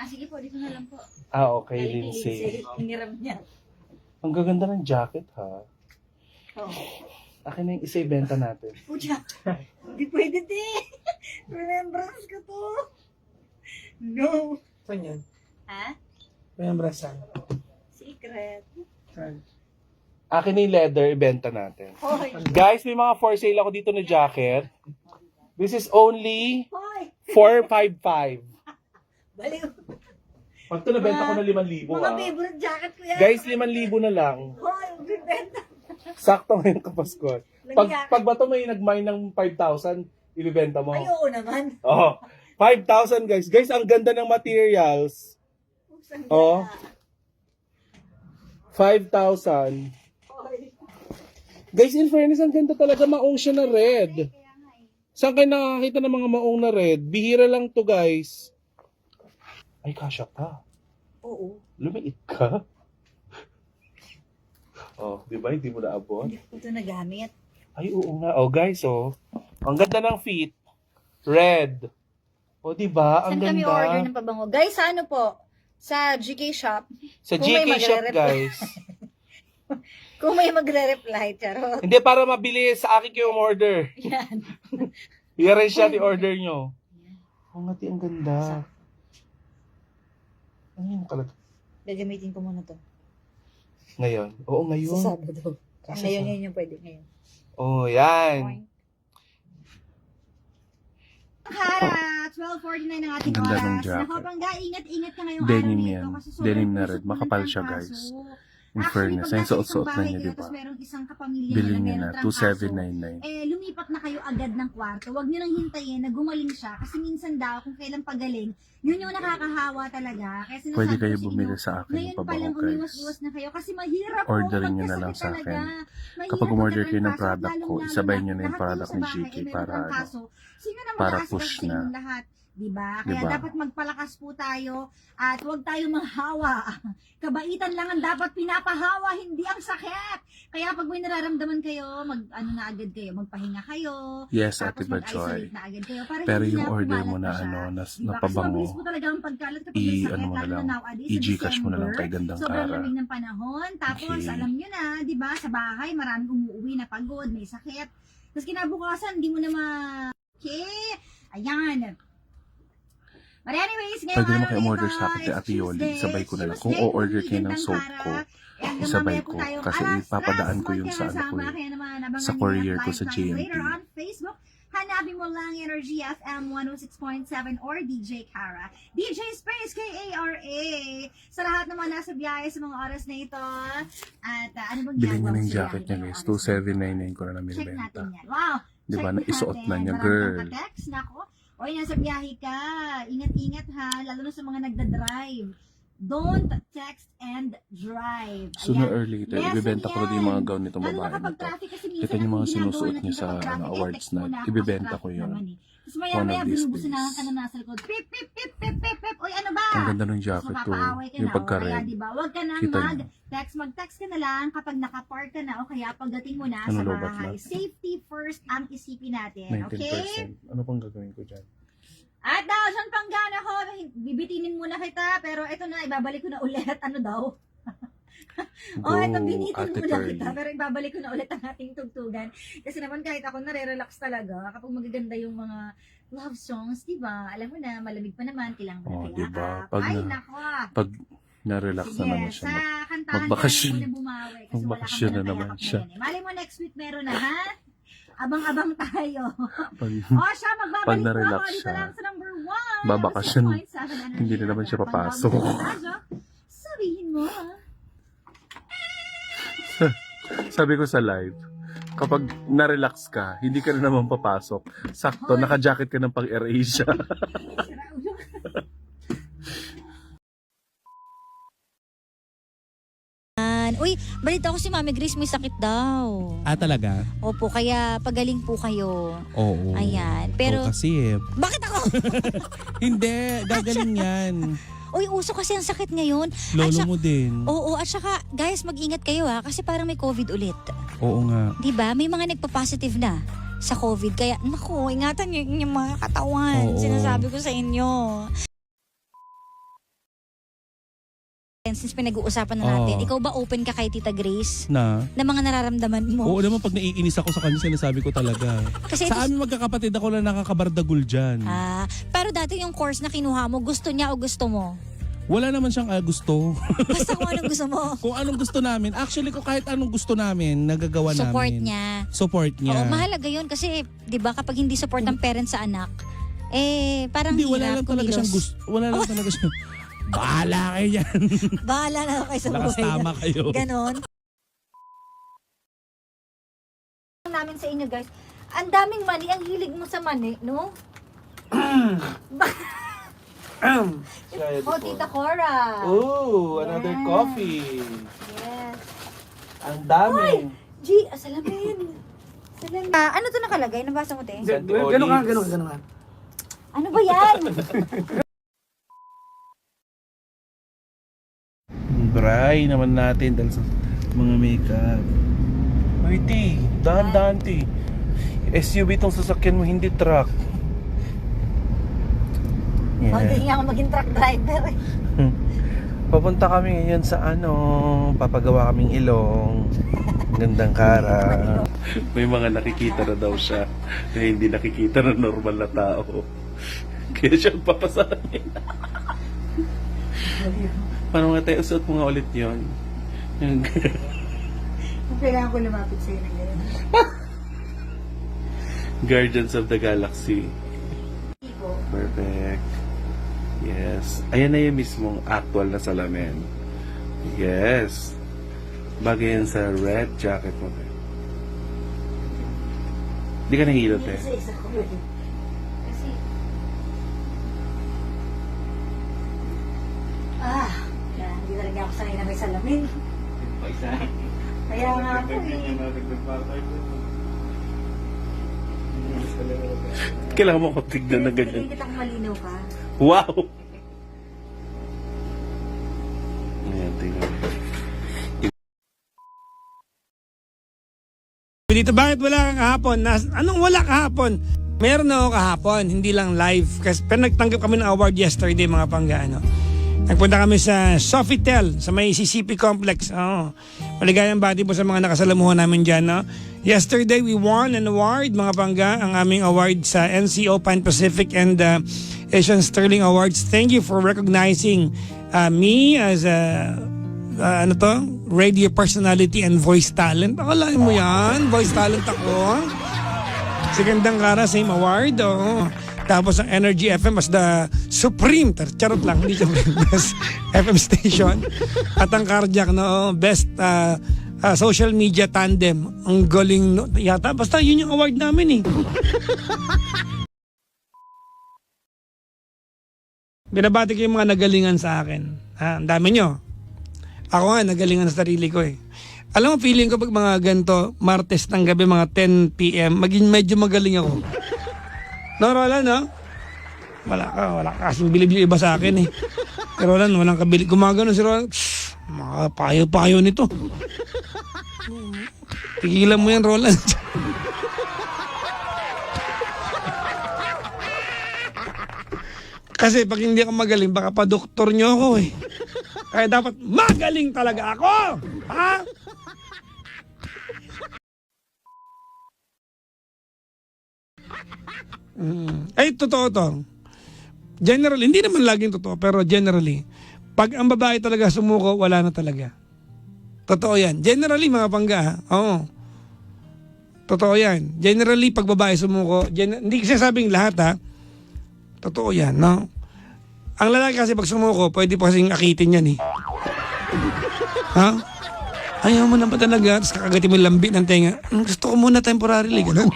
Sige po, dito na lang po. Okay, Lindsay. Hiniram niya. Ang gaganda ng jacket, ha? Oo. Akin na yung isa ibenta natin. Pucha. Hindi pwede, di. Remembrance ko to. No. Saan yan? Ha? Remembrance saan? Secret. Saan? Akin na yung leather, ibenta natin. Hoy. Guys, may mga for sale ako dito na jacket. This is only Hoy. 455. Baliw. Pag ito nabenta ko na 5,000, Mga favorite jacket ko yan. Guys, 5,000 na lang. Hoy, bibenta. Sakto ngayon kapaskot. Pag ba ito may nag-mine ng 5,000, ibibenta mo. Ay, oo naman. Oh, 5,000 guys. Guys, ang ganda ng materials. Buksan Oh. niya. 5,000. Hoy. Guys, in fairness, ang ganda talaga. Maong siya na red. Kaya nga eh. Saan kayo nakakita ng mga maong na red? Bihira lang to guys. Ay, kasya ka. Oo. Lumiit ka. Oh, di ba? Hindi mo naabot? Hindi ko ito nagamit. Ay, oo nga. Oh, guys, oh. Ang ganda ng fit. Red. Oh, di ba? Ang Saan kami ganda. order ng pabango? Guys, sa ano po? Sa GK Shop. Sa Kung may GK Shop, magre-reply. guys. Kung may magre-reply, charot. Hindi, para mabilis. Sa akin kayo order. Yan. Yan siya i-order nyo. Oh, ngati, ang ganda. Ano yun nakalat? Gagamitin ko muna to. Ngayon. Oo, ngayon. Sa Sabado. Ngayon yung pwede. Ngayon. Oh, yan. Kara, 12:49 ang ating Ang ganda ng oras. jacket. Nako, Pangga, ingat-ingat ka ngayong Denim araw yan. nito kasi sobrang Denim na usok red. na Makapal ng siya, trangkaso. guys. In Actually, fairness. pag Ayun, nasa suot-suot isang na bahay niya, kayo, di ba? tapos merong isang kapamilya Bilhin na niya merong na. trangkaso, 2,799. lumipat na kayo agad ng kwarto. Huwag nyo nang hintayin na gumaling siya. Kasi minsan daw, kung kailan pagaling, yun yung nakakahawa talaga. Kaya sinasabi Pwede ko kayo sa inyo, bumili sa akin ng ngayon pa pabango, lang guys. umiwas-iwas na kayo kasi mahirap Orderin po, nyo na lang magkasakit sa akin. talaga. Mahirap Kapag umorder kayo ng magkatrangkaso, product ko, lalong-lalo isabay na nyo na yung lahat product kayo ni sa bahay, GK meron para trangkaso. Sino naman para nakasabay push sa inyong na. lahat? Diba? Kaya Diba? dapat magpalakas po tayo at huwag tayo manghawa. Kabaitan lang ang dapat pinapahawa, hindi ang sakit. Kaya pag may nararamdaman kayo, na agad kayo, magpahinga kayo. Yes, Tapos Ate Bachoy. mag-isolate na agad kayo. Para Pero hindi yung na order kumalat mo na pa siya. ano, na Diba? Kasi pabango, mabilis po talaga ang pagkalat kapag may sakit. ano mo na Lalo lang, na nowadays, sa i-Gcash mo na lang December. kay Gandang Sobrang Kara. lamig ng panahon. Tapos, Okay. alam nyo na, di ba, sa bahay, maraming umuwi na pagod, may sakit. Tapos kinabukasan, hindi mo na Okay. Ayan. But anyways, ngayong Pwede naman kayo araw umorder na sa akin ito, kay Ate it's Yoli. Tuesday. Isabay ko na lang. Kung Tuesday, o-order kayo ng Gandang soap Kara. ko, And isabay mamaya po ko. tayong Kasi alas ipapadaan ko 3, yun sa ano ko magkakasama. eh. Kaya naman, abangan Sa niyo courier yan ko live sa tayo GMP. later on Facebook. Hanapin mo lang Energy FM 106.7 or DJ Kara. DJ Space K-A-R-A. Sa lahat naman nasa biyahe sa mga oras na ito. At ano bang Bilhin ginagawa nyo na mo yung sa jacket biyahe niya ngayong guys. oras na ito? 2,799 ko na namin Check benta. natin yan. Wow. Di ba? Check Naisuot na natin. niya, Marami girl. kang ka-text. Nako. Oy, nasa biyahe ka. Ingat-ingat ha. Lalo na sa mga nagda-drive. Don't text and drive. Sooner Ayan. or later, Lesson ibibenta ko rin yung mga gown nitong Lalo na babae na kapag to. traffic kasi minsan Kita niyo ang mga ginagawa sinusuot natin niya sa kapag traffic, awards text night. muna ako Ibibenta kasi ko traffic yun. naman eh. Tapos One maya-maya of these binubusunahan days. ka na nasa likod. Pip, pip, pip, pip, pip, pip. Oy, ano ba? Ang ganda ng Tapos jacket to. mapapaaway ka Yung na. O kaya, pagka-red. diba? Huwag ka nang Kita niyo. mag-text ka na lang kapag nakapark ka na o kaya pagdating mo na Ano sa lobat bahay. na? Safety first ang isipin natin. 19%. Okay? Ano pang gagawin ko dyan? At daw, saan panggana ko? Bibitinin muna kita, pero ito na, ibabalik ko na ulit. Ano daw? Go, Ito, binitin Ate muna Pearly. kita, pero ibabalik ko na ulit ang ating tugtugan. Kasi naman kahit ako nare-relax talaga kapag magaganda yung mga love songs, di ba? Alam mo na, malamig pa naman, kailangan mo Oh, na diba? kayakap. Ay, Pag nako. Pag na-relax Sige, na naman siya. sa kantahan magbakasyon. ka na muna bumawi kasi wala Magbakasyon kang na naman kayakap siya. ngayon eh. Mali mo next week meron na, ha? Abang-abang tayo. Pag, Siya, magbabalik Pag po na-relax ako dito siya, lang sa number 1. babakasyon. Hindi na naman siya papasok. Sabihin mo, ha? Sabi ko sa live, kapag na-relax ka, hindi ka na naman papasok. Sakto, Hoy. naka-jacket ka ng pang-AirAsia. Sira ulo. Uy, balita ko si Mami Grace may sakit daw. Ah, talaga? Opo, kaya pagaling po kayo. Oo. Ayan, pero Oo, kasi bakit ako? hindi, gagaling yan. Uy, uso kasi ang sakit ngayon. Lolo At mo din. Oo, at saka guys, mag-ingat kayo ha kasi parang may COVID ulit. Oo nga. 'Di ba? May mga nagpa-positive na sa COVID. Kaya naku, ingatan niyo yung mga katawan. Oo. Sinasabi ko sa inyo. Since pinag-uusapan na natin, Oo. ikaw ba open ka kay Tita Grace Na? na mga nararamdaman mo? Oo naman, pag naiinis ako sa kanya, sinasabi ko talaga. Kasi Sa amin magkakapatid ako lang nakakabardagul dyan. pero dati yung course na kinuha mo, gusto niya o gusto mo? Wala naman siyang gusto. Basta kung anong gusto mo. Kung anong gusto namin. Actually, kung kahit anong gusto namin, nagagawa Support namin. niya. Support niya. Oo, mahalaga yun kasi, di ba, kapag hindi support ng parents sa anak, parang Hindi, wala hirap lang talaga kumilos. siyang gusto. Wala lang talaga siyang... Bahala kayo yan. Bahala na kayo sa Lakas buhay. tama kayo. Ganon. namin sa inyo guys. Ang daming mani, ang hilig mo sa mani, no? Oh, Tita Cora. Oh, another Yes. coffee. Yes. Ang dami. Salamin. Salamin. Ano to nakalagay? Nabasa mo, te? Gano'n ka. Ano ba yan? Dry naman natin dahil sa mga makeup. Uy, T. Dahan-dahan, T. SUV tong sasakyan mo, hindi truck. Hindi ako maging truck driver. Papunta kami ngayon sa papagawa kaming ilong. Gandang Kara. May mga nakikita na daw siya na hindi nakikita ng normal na tao. Kaya siya papasalamin. Paano nga tayo, usot mo nga ulit yun. Kailangan ko lumapit sa'yo ng gano'n. Guardians of the Galaxy. Perfect. Yes. Ayan na yung mismong actual na salamin. Yes. Bagay yan sa red jacket mo. Hindi ka nahilot eh. Kasi, hindi talaga ako sanay na may salamin. Kaya nga po Kailangan mo ko tignan na ganyan. Hindi kitang malinaw ka. Wow! Ayan, tingnan. Dito, bakit wala kang kahapon? Anong wala kahapon? Meron ako kahapon, hindi lang live. Pero nagtanggap kami ng award yesterday, mga panggaano. Nagpunta kami sa Sofitel, sa may CCP Complex. Maligayang bati po sa mga nakasalamuhan namin dyan. No? Yesterday, we won an award, mga pangga, ang aming award sa NCO Pan Pacific and Asian Sterling Awards. Thank you for recognizing me as a radio personality and voice talent. Akalain mo yan, voice talent ako. Si Gandang Kara, same award. Tapos ang Energy FM as the supreme, charot lang, hindi siya best FM station. At ang Cardiac, best social media tandem. Ang galing yata. Basta yun yung award namin eh. Binabati ko yung mga nagalingan sa akin. Ang dami nyo. Ako nga, nagalingan sa sarili ko eh. Alam mo, feeling ko pag mga ganito, Martes ng gabi, mga 10 p.m., maging medyo magaling ako. No, Roland, no? Wala ka. Kasing bilib yung iba sa akin eh. Pero Roland, walang kabili. Gumagano si Roland. Mga payo-payo nito. Tigilan mo yan, Roland. Kasi pag hindi ako magaling, baka pa doktor nyo ako eh. Kaya dapat magaling talaga ako! Ha? Ay, totoo to. Generally, hindi naman laging totoo, pero generally, pag ang babae talaga sumuko, wala na talaga. Totoo yan. Generally, mga pangga, oo. Totoo yan. Generally, pag babae sumuko, hindi kasi sabing lahat ha. Totoo yan, no? Ang lalaki kasi pag sumuko, pwede pa kasing akitin yan eh. Ha? Ayaw mo na ba talaga? Tapos kakagatin mo yung lambi ng tenga. Gusto ko muna temporarily, ganun.